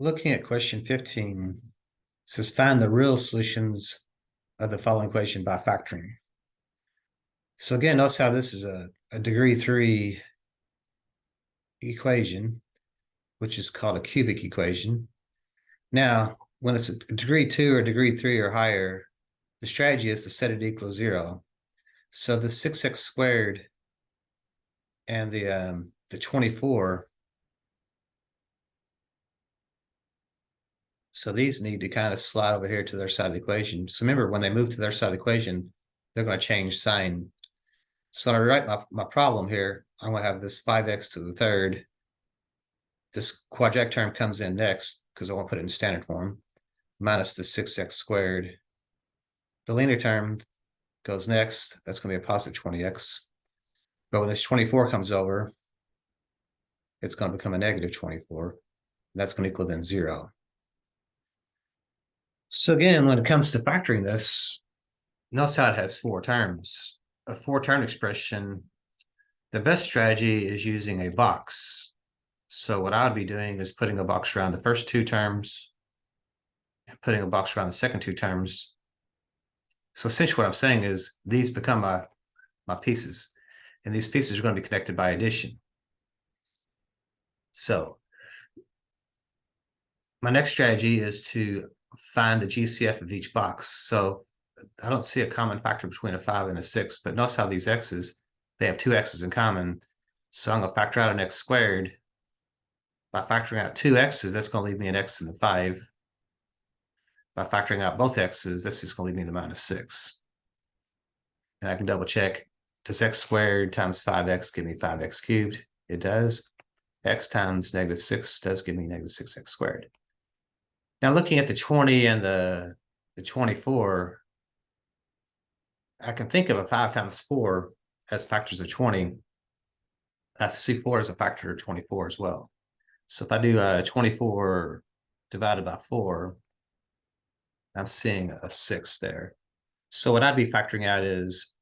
looking at question 15, it says find the real solutions of the following equation by factoring. So again, notice how this is a degree 3 equation, which is called a cubic equation. Now, when it's a degree 2 or degree 3 or higher, the strategy is to set it equal to 0. So the 6x squared and the 24, so these need to kind of slide over here to their side of the equation. So remember, when they move to their side of the equation, they're going to change sign. So when I write my problem here, I'm going to have this 5x to the third. This quadratic term comes in next because I want to put it in standard form, minus the 6x squared. The linear term goes next. That's going to be a positive 20x. But when this 24 comes over, it's going to become a negative 24. That's going to equal then 0. So again, when it comes to factoring this, notice how it has 4 terms. A 4-term expression, the best strategy is using a box. So what I would be doing is putting a box around the first 2 terms and putting a box around the second 2 terms. So essentially what I'm saying is these become my pieces, and these pieces are going to be connected by addition. So my next strategy is to find the GCF of each box. So I don't see a common factor between a 5 and a 6, but notice how these x's, they have 2 x's in common. So I'm going to factor out an x squared. By factoring out 2 x's, that's going to leave me an x in the 5. By factoring out both x's, that's just going to leave me the minus 6. And I can double check, does x squared times 5x give me 5x cubed? It does. X times negative 6 does give me negative 6x squared. Now looking at the 20 and the 24, I can think of a 5 times 4 as factors of 20. I see 4 as a factor of 24 as well. So if I do 24 divided by 4, I'm seeing a 6 there. So what I'd be factoring out is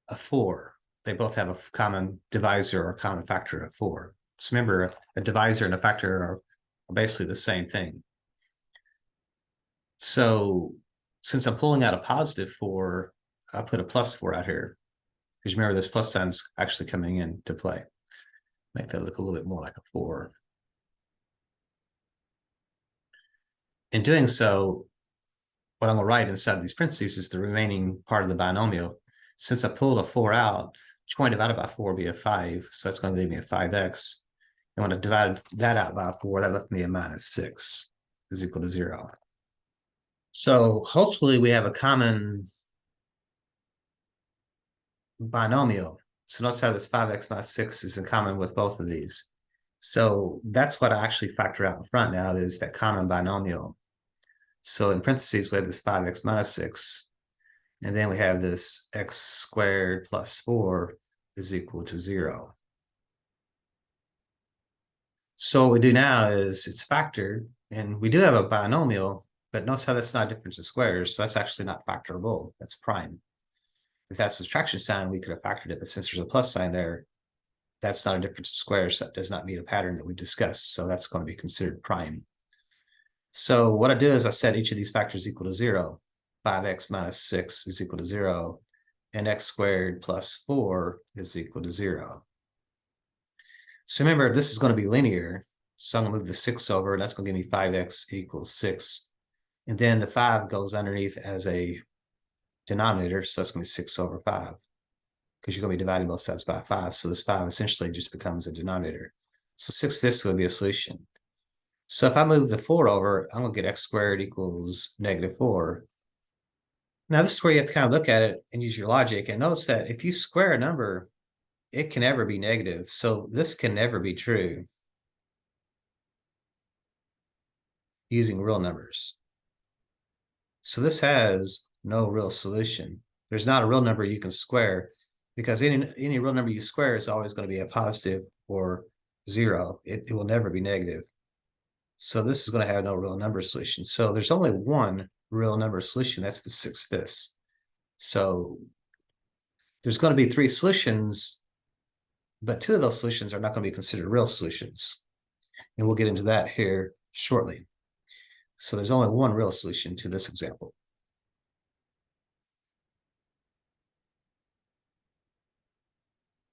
a 4. They both have a common divisor or common factor of 4. So remember, a divisor and a factor are basically the same thing. So since I'm pulling out a positive 4, I'll put a plus 4 out here. Because remember, this plus sign's actually coming into play. Make that look a little bit more like a 4. In doing so, what I'm going to write inside these parentheses is the remaining part of the binomial. Since I pulled a 4 out, 20 divided by 4 will be a 5, so that's going to leave me a 5x. And when I divided that out by 4, that left me a minus 6 is equal to 0. So hopefully we have a common binomial. So notice how this 5x minus 6 is in common with both of these. So that's what I actually factor out in front now, is that common binomial. So in parentheses, we have this 5x minus 6. And then we have this x squared plus 4 is equal to 0. So what we do now is it's factored, and we do have a binomial, but notice how that's not a difference of squares. So that's actually not factorable. That's prime. If that's a subtraction sign, we could have factored it, but since there's a plus sign there, that's not a difference of squares. That does not meet a pattern that we discussed. So that's going to be considered prime. So what I do is I set each of these factors equal to 0. 5x minus 6 is equal to 0, and x squared plus 4 is equal to 0. So remember, this is going to be linear. So I'm going to move the 6 over, and that's going to give me 5x equals 6. And then the 5 goes underneath as a denominator, so that's going to be 6 over 5, because you're going to be dividing both sides by 5. So this 5 essentially just becomes a denominator. So 6 this would be a solution. So if I move the 4 over, I'm going to get x squared equals negative 4. Now, this is where you have to kind of look at it and use your logic. And notice that if you square a number, it can never be negative. So this can never be true using real numbers. So this has no real solution. There's not a real number you can square, because any real number you square is always going to be a positive or 0. It will never be negative. So this is going to have no real number solution. So there's only one real number solution. That's the 6/5. So there's going to be 3 solutions, but 2 of those solutions are not going to be considered real solutions. And we'll get into that here shortly. So there's only one real solution to this example.